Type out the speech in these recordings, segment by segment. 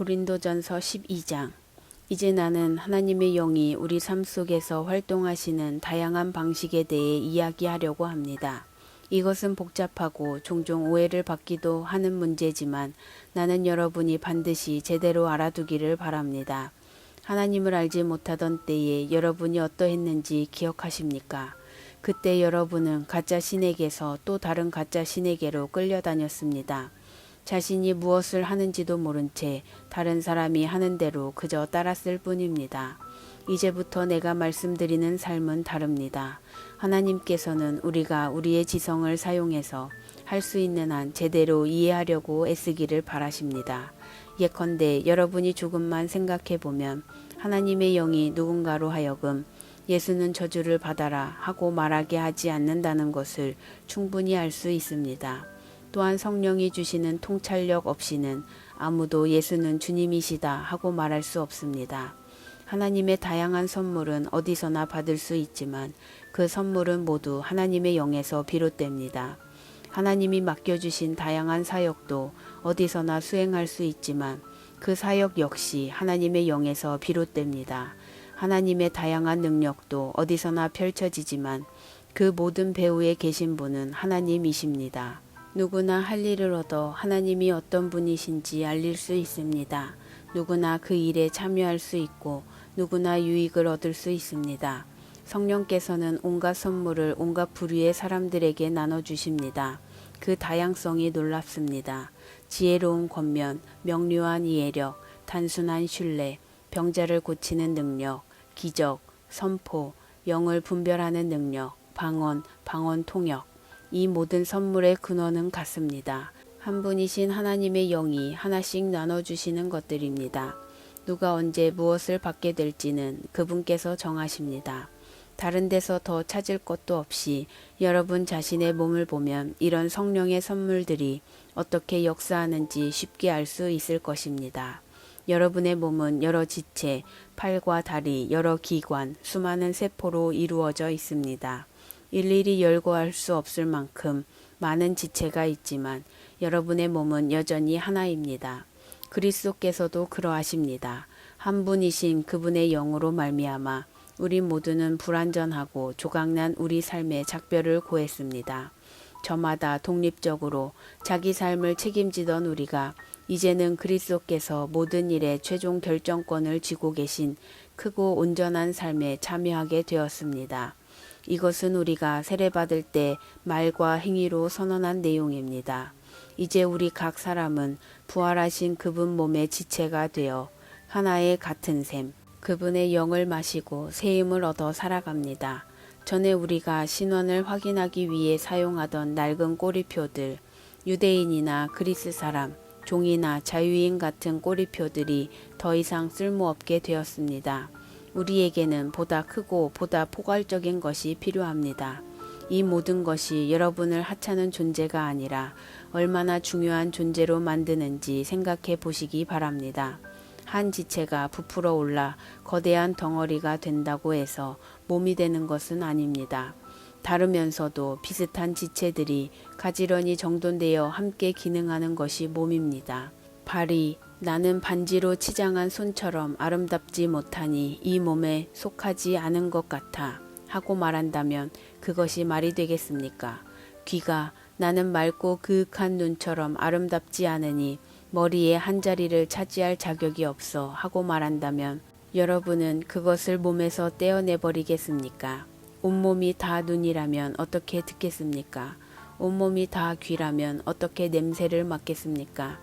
고린도전서 12장. 이제 나는 하나님의 영이 우리 삶 속에서 활동하시는 다양한 방식에 대해 이야기하려고 합니다. 이것은 복잡하고 종종 오해를 받기도 하는 문제지만 나는 여러분이 반드시 제대로 알아두기를 바랍니다. 하나님을 알지 못하던 때에 여러분이 어떠했는지 기억하십니까? 그때 여러분은 가짜 신에게서 또 다른 가짜 신에게로 끌려다녔습니다. 자신이 무엇을 하는지도 모른 채 다른 사람이 하는 대로 그저 따랐을 뿐입니다. 이제부터 내가 말씀드리는 삶은 다릅니다. 하나님께서는 우리가 우리의 지성을 사용해서 할 수 있는 한 제대로 이해하려고 애쓰기를 바라십니다. 예컨대 여러분이 조금만 생각해 보면 하나님의 영이 누군가로 하여금 예수는 저주를 받아라 하고 말하게 하지 않는다는 것을 충분히 알 수 있습니다. 또한 성령이 주시는 통찰력 없이는 아무도 예수는 주님이시다 하고 말할 수 없습니다. 하나님의 다양한 선물은 어디서나 받을 수 있지만 그 선물은 모두 하나님의 영에서 비롯됩니다. 하나님이 맡겨주신 다양한 사역도 어디서나 수행할 수 있지만 그 사역 역시 하나님의 영에서 비롯됩니다. 하나님의 다양한 능력도 어디서나 펼쳐지지만 그 모든 배후에 계신 분은 하나님이십니다. 누구나 할 일을 얻어 하나님이 어떤 분이신지 알릴 수 있습니다. 누구나 그 일에 참여할 수 있고 누구나 유익을 얻을 수 있습니다. 성령께서는 온갖 선물을 온갖 부류의 사람들에게 나눠주십니다. 그 다양성이 놀랍습니다. 지혜로운 권면, 명료한 이해력, 단순한 신뢰, 병자를 고치는 능력, 기적, 선포, 영을 분별하는 능력, 방언 통역. 이 모든 선물의 근원은 같습니다. 한 분이신 하나님의 영이 하나씩 나눠주시는 것들입니다. 누가 언제 무엇을 받게 될지는 그분께서 정하십니다. 다른 데서 더 찾을 것도 없이 여러분 자신의 몸을 보면 이런 성령의 선물들이 어떻게 역사하는지 쉽게 알 수 있을 것입니다. 여러분의 몸은 여러 지체, 팔과 다리, 여러 기관, 수많은 세포로 이루어져 있습니다. 일일이 열거할 수 없을 만큼 많은 지체가 있지만 여러분의 몸은 여전히 하나입니다. 그리스도께서도 그러하십니다. 한 분이신 그분의 영으로 말미암아 우리 모두는 불완전하고 조각난 우리 삶의 작별을 고했습니다. 저마다 독립적으로 자기 삶을 책임지던 우리가 이제는 그리스도께서 모든 일에 최종 결정권을 쥐고 계신 크고 온전한 삶에 참여하게 되었습니다. 이것은 우리가 세례받을 때 말과 행위로 선언한 내용입니다. 이제 우리 각 사람은 부활하신 그분 몸의 지체가 되어 하나의 같은 셈, 그분의 영을 마시고 새 힘을 얻어 살아갑니다. 전에 우리가 신원을 확인하기 위해 사용하던 낡은 꼬리표들, 유대인이나 그리스 사람, 종이나 자유인 같은 꼬리표들이 더 이상 쓸모없게 되었습니다. 우리에게는 보다 크고 보다 포괄적인 것이 필요합니다. 이 모든 것이 여러분을 하찮은 존재가 아니라 얼마나 중요한 존재로 만드는지 생각해 보시기 바랍니다. 한 지체가 부풀어 올라 거대한 덩어리가 된다고 해서 몸이 되는 것은 아닙니다. 다르면서도 비슷한 지체들이 가지런히 정돈되어 함께 기능하는 것이 몸입니다. 발이 나는 반지로 치장한 손처럼 아름답지 못하니 이 몸에 속하지 않은 것 같아 하고 말한다면 그것이 말이 되겠습니까? 귀가 나는 맑고 그윽한 눈처럼 아름답지 않으니 머리에 한 자리를 차지할 자격이 없어 하고 말한다면 여러분은 그것을 몸에서 떼어내버리겠습니까? 온몸이 다 눈이라면 어떻게 듣겠습니까? 온몸이 다 귀라면 어떻게 냄새를 맡겠습니까?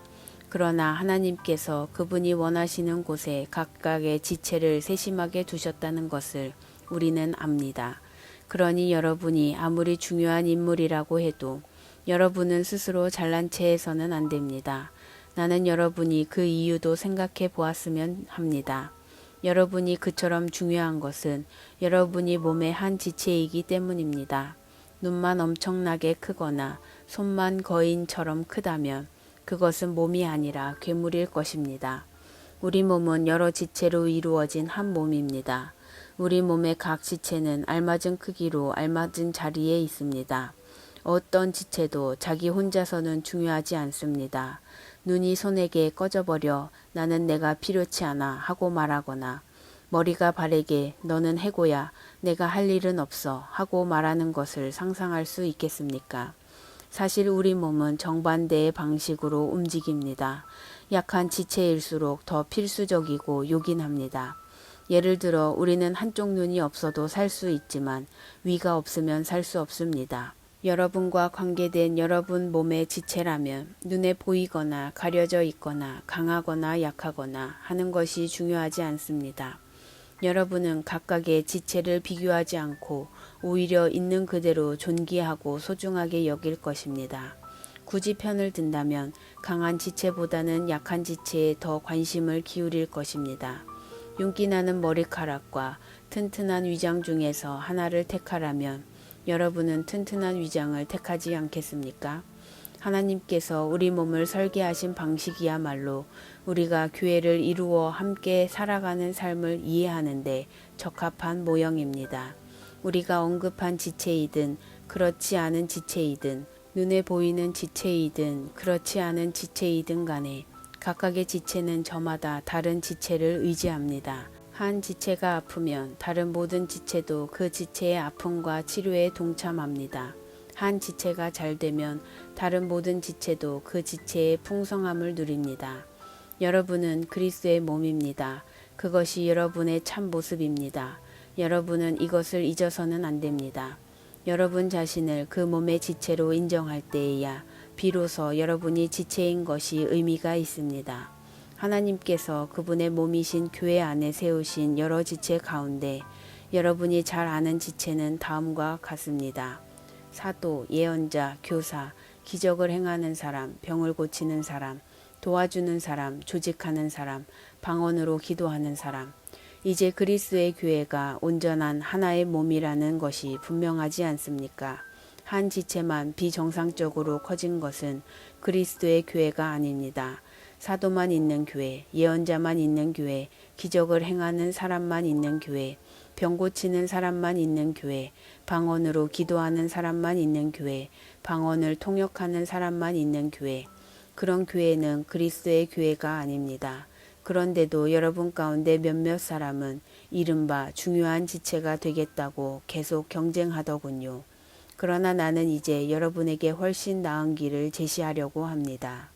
그러나 하나님께서 그분이 원하시는 곳에 각각의 지체를 세심하게 두셨다는 것을 우리는 압니다. 그러니 여러분이 아무리 중요한 인물이라고 해도 여러분은 스스로 잘난 체해서는 안 됩니다. 나는 여러분이 그 이유도 생각해 보았으면 합니다. 여러분이 그처럼 중요한 것은 여러분이 몸의 한 지체이기 때문입니다. 눈만 엄청나게 크거나 손만 거인처럼 크다면 그것은 몸이 아니라 괴물일 것입니다. 우리 몸은 여러 지체로 이루어진 한 몸입니다. 우리 몸의 각 지체는 알맞은 크기로 알맞은 자리에 있습니다. 어떤 지체도 자기 혼자서는 중요하지 않습니다. 눈이 손에게 꺼져버려 나는 내가 필요치 않아 하고 말하거나 머리가 발에게 너는 해고야 내가 할 일은 없어 하고 말하는 것을 상상할 수 있겠습니까? 사실 우리 몸은 정반대의 방식으로 움직입니다. 약한 지체일수록 더 필수적이고 요긴합니다. 예를 들어 우리는 한쪽 눈이 없어도 살 수 있지만 위가 없으면 살 수 없습니다. 여러분과 관계된 여러분 몸의 지체라면 눈에 보이거나 가려져 있거나 강하거나 약하거나 하는 것이 중요하지 않습니다. 여러분은 각각의 지체를 비교하지 않고 오히려 있는 그대로 존귀하고 소중하게 여길 것입니다. 굳이 편을 든다면 강한 지체보다는 약한 지체에 더 관심을 기울일 것입니다. 윤기 나는 머리카락과 튼튼한 위장 중에서 하나를 택하라면 여러분은 튼튼한 위장을 택하지 않겠습니까? 하나님께서 우리 몸을 설계하신 방식이야말로 우리가 교회를 이루어 함께 살아가는 삶을 이해하는데 적합한 모형입니다. 우리가 언급한 지체이든 그렇지 않은 지체이든 눈에 보이는 지체이든 그렇지 않은 지체이든 간에 각각의 지체는 저마다 다른 지체를 의지합니다. 한 지체가 아프면 다른 모든 지체도 그 지체의 아픔과 치료에 동참합니다. 한 지체가 잘 되면 다른 모든 지체도 그 지체의 풍성함을 누립니다. 여러분은 그리스도의 몸입니다. 그것이 여러분의 참 모습입니다. 여러분은 이것을 잊어서는 안 됩니다. 여러분 자신을 그 몸의 지체로 인정할 때에야 비로소 여러분이 지체인 것이 의미가 있습니다. 하나님께서 그분의 몸이신 교회 안에 세우신 여러 지체 가운데 여러분이 잘 아는 지체는 다음과 같습니다. 사도, 예언자, 교사, 기적을 행하는 사람, 병을 고치는 사람, 도와주는 사람, 조직하는 사람, 방언으로 기도하는 사람. 이제 그리스도의 교회가 온전한 하나의 몸이라는 것이 분명하지 않습니까? 한 지체만 비정상적으로 커진 것은 그리스도의 교회가 아닙니다. 사도만 있는 교회, 예언자만 있는 교회, 기적을 행하는 사람만 있는 교회, 병 고치는 사람만 있는 교회, 방언으로 기도하는 사람만 있는 교회, 방언을 통역하는 사람만 있는 교회. 그런 교회는 그리스도의 교회가 아닙니다. 그런데도 여러분 가운데 몇몇 사람은 이른바 중요한 지체가 되겠다고 계속 경쟁하더군요. 그러나 나는 이제 여러분에게 훨씬 나은 길을 제시하려고 합니다.